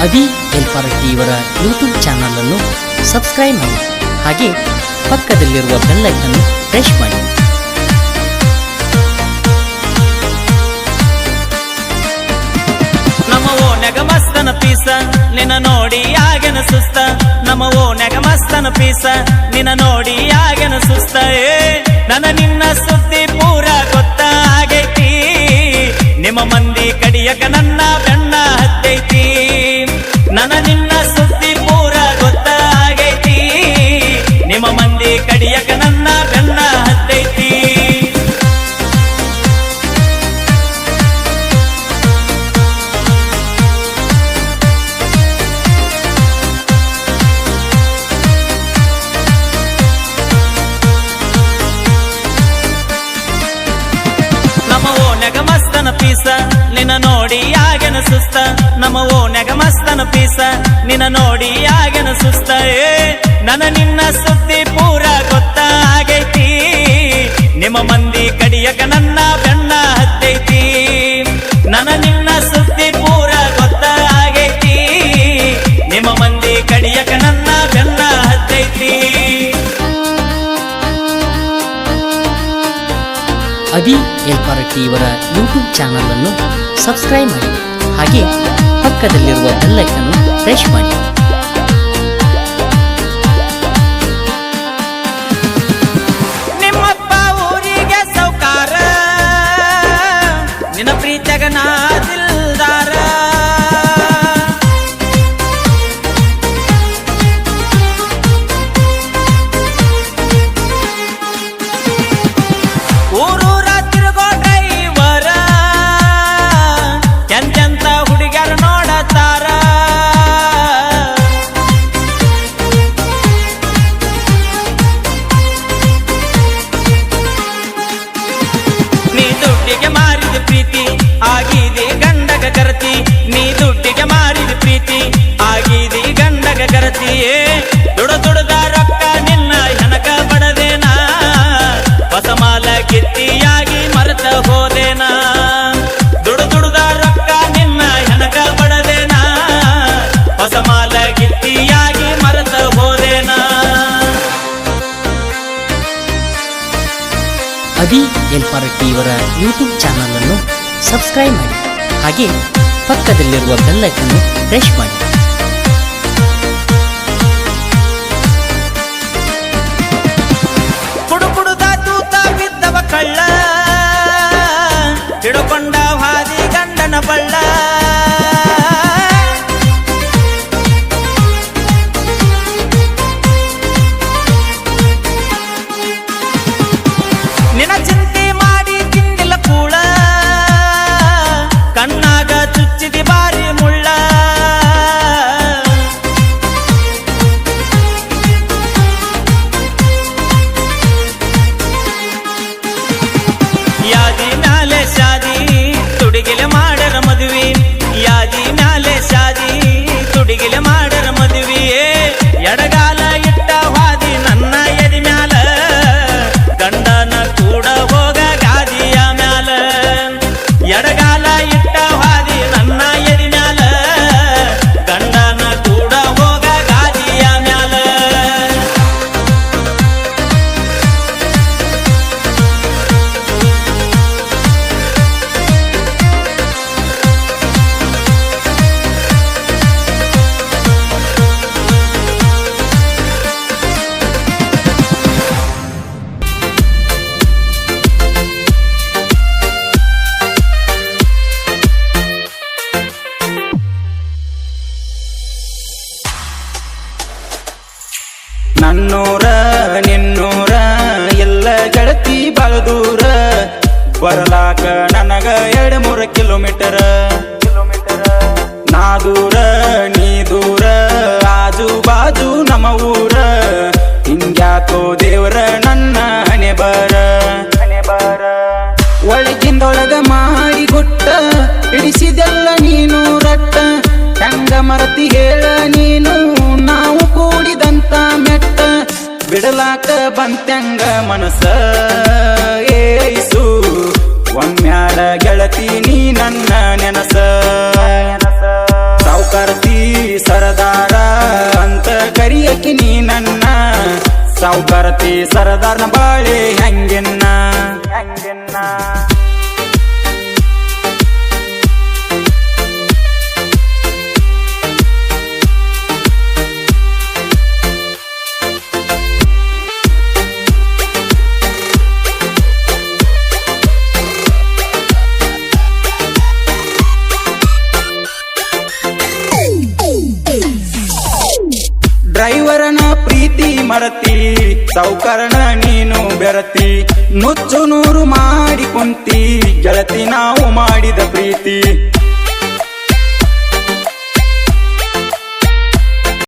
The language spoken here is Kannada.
ಅಭಿ ಎಲ್ಪಾರಟ್ಟಿ ಇವರ ಯೂಟ್ಯೂಬ್ ಚಾನಲ್ ಅನ್ನು ಸಬ್ಸ್ಕ್ರೈಬ್ ಮಾಡಿ, ಹಾಗೆ ಪಕ್ಕದಲ್ಲಿರುವ ಬೆಲ್ ಐಕಾನ್ ಅನ್ನು ಪ್ರೆಸ್ ಮಾಡಿ. ನಮ್ಮ ಓನ್ಯಾಗ ಮಸ್ತನ ಪೀಸ ನಿನ್ನ ನೋಡಿ ಆಗನ ಸುಸ್ತ. ನಮ್ಮ ಓನ್ಯಾಗ ಮಸ್ತನ ಪೀಸ ನಿನ್ನ ನೋಡಿ ಆಗನ ಸುಸ್ತ. ನನ್ನ ನಿನ್ನ ಸುದ್ದಿ ಪೂರ ಗೊತ್ತಾಗೈತಿ, ನಿಮ್ಮ ಮಂದಿ ಕಡಿಯಕ ನನ್ನ ಬೆನ್ನ ಹತ್ತೈತಿ. ನನ್ನ ನಿನ್ನ ಸುದ್ದಿ ಪೂರ ಗೊತ್ತಾಗೈತಿ, ನಿಮ್ಮ ಮಂದಿ ಕಡಿಯಕ ನನ್ನ ಬೆನ್ನ ಹತ್ತೈತಿ. ನಮ್ಮ ಓನ್ಯಾಗ ಮಸ್ತನ ಪೀಸ ನಿನ್ನ ನೋಡಿ ಆಗನ ಸುಸ್ತ. ನಮ್ಮ ಓನ್ಯಾಗ ಮಸ್ತನ ಪೀಸ ನಿನ್ನ ನೋಡಿ ಆಗನ ಸುಸ್ತ. ನನ್ನ ನಿನ್ನ ಸುದ್ದಿ ಪೂರ ಗೊತ್ತಾಗೈತಿ, ನಿಮ್ಮ ಮಂದಿ ಕಡಿಯಕ ನನ್ನ ಬೆನ್ನ ಹತ್ತೈತಿ. ನನ್ನ ನಿನ್ನ ಸುದ್ದಿ ಪೂರ ಗೊತ್ತಾಗೈತಿ, ನಿಮ್ಮ ಮಂದಿ ಕಡಿಯಕ ನನ್ನ ಬೆನ್ನ ಹತ್ತೈತಿ. ಅಭಿ ಎಲ್ಪಾರಟ್ಟಿ ಇವರ ಯೂಟ್ಯೂಬ್ ಚಾನಲ್ ಅನ್ನು ಸಬ್ಸ್ಕ್ರೈಬ್ ಮಾಡಿ, ಹಾಗೆ ಪಕ್ಕದಲ್ಲಿರುವ ಬೆಲ್ ಐಕಾನ್ ಅನ್ನು ಪ್ರೆಸ್ ಮಾಡಿ. ನಿಮ್ಮಪ್ಪ ಊರಿಗೆ ಸೌಕಾರ, ನಿನ್ನ ಪ್ರೀತಿಯಾಗ ನಾ ದಿಲ್ದಾರ. ಊರೂರ ತಿರುಗೋ ಡ್ರೈವರ, ಎಂತೆಂತ ಹುಡುಗ್ಯಾರ ನೋಡತಾರ. ನೀ ದುಡ್ಡಿಗೆ ಮಾರಿದ ಪ್ರೀತಿ ಆಗಿದೆ ಗಂಡಗ ಗರತಿ. ನೀ ದುಡ್ಡಿಗೆ ಮಾರಿದ ಪ್ರೀತಿ ಆಗಿದೆ ಗಂಡಗ ಗರತಿ. ದುಡದ ರೊಕ್ಕ ನಿನ್ನ ಹೆನಕ ಬಡದೇನಾ, ಹೊಸ ಮಾಲ ಗಿತ್ತಿಯಾಗಿ ಮರೆತ ಹೋದೇನಾ. ದುಡದ ರೊಕ್ಕ ನಿನ್ನ ಹೆನಕ ಬಡದೇನಾ, ಹೊಸ ಮಾಲ ಗಿತ್ತಿಯಾಗಿ ಮರೆತ ಹೋದೇನಾ. ಅಭಿ ಎಲ್ಪಾರಟ್ಟಿ ಇವರ ಯೂಟ್ಯೂಬ್ ಚಾನಲ್ ಅನ್ನು ಸಬ್ಸ್ಕ್ರೈಬ್ ಮಾಡಿ, ಹಾಗೆ ಪಕ್ಕದಲ್ಲಿರುವ ಬೆಲ್ ಐಕಾನ್ ಅನ್ನು ಪ್ರೆಸ್ ಮಾಡಿ. ಕುಡುಕುಡುದ ತೂತ ಬಿದ್ದವ ಕಳ್ಳ, ಹಿಡುಕೊಂಡ ಹಾದಿ ಗಂಡನ ಬಳ್ಳ. ನಿನ್ನ ಚಿಂತೆ ಮಾಡಿ ತಿಂದಿಲ್ಲ ಕೂಳ, ಕಣ್ಣಾಗ ಚುಚ್ಚಿದಿ ಬಾರಿ ಮುಳ್ಳ. ಯಾದಿ ಮ್ಯಾಲೆ ಶಾದಿ ತುಡಿಗಿಲೆ ಮಾಡರ ಮದುವೆ. ಯಾದಿ ಮ್ಯಾಲೆ ಶಾದಿ ತುಡಿಗಿಲೆ ಮಾಡರ ಮದುವೆ. ಎಡಗಾಲ ಇಟ್ಟ ಹಾದಿ ನನ್ನ ಎದಿ ಮ್ಯಾಲ, ಗಂಡನ ಕೂಡ ಹೋಗ ಗಾದಿಯ ಮ್ಯಾಲ. ಎಡಗಾಲ ಇಟ್ಟ ಹಾದಿ ನನ್ನ ಎದಿ ಮ್ಯಾಲ, ಗಂಡನ ಕೂಡ ಹೋಗ ಗಾದಿಯ ಮ್ಯಾಲ. ನನ್ನೂರ ನಿನ್ನೂರ ಎಲ್ಲ ಗೆಳತಿ ಬಾಳ ದೂರ, ಬರಲಾಕ ನನಗ 2-3 ಕಿಲೋಮೀಟರ್. ನಾ ದೂರ ನೀ ದೂರ, ಆಜು ಬಾಜು ನಮ್ಮ ಊರ. ಹಿಂಗ್ಯಾಕೋ ದೇವ್ರ ನನ್ನ ಹಣೆ ಬರ. ಒಳಗಿಂದೊಳಗ ಮಾಡಿ ಗುಟ್ಟ, ಹಿಡಿಸಿದೆಲ್ಲ ನೀನು ರಟ್ಟ. ಹೆಂಗ ಮರತಿ ಹೇಳ ನೀನು, ನಾವು ಕೂಡಿದಂತ ಮೆಟ್ಟ. ಬಿಡಲಾಕ ಬಂತ್ಯಂಗ ಮನಸ ಏಸು, ಒಮ್ಮ್ಯಾಡ ಗೆಳತಿ ನೀ ನನ್ನ ನೆನಸ. ಸಾವುಕಾರತಿ ಸರದಾರ ಅಂತ ಕರಿಯಕ್ಕೆ ನೀ ನನ್ನ ಸಾವುಕಾರತಿ ಸರದಾರನ ಬಾಳೆ ಹೆಂಗೆನ್ನ ಡ್ರೈವರನ ಪ್ರೀತಿ ಮರತಿ ಸಾವುಕಾರನ ನೀನು ಬೆರತಿ ನುಚ್ಚು ನೂರು ಮಾಡಿ ಕುಂತಿ ಗೆಳತಿ ನಾವು ಮಾಡಿದ ಪ್ರೀತಿ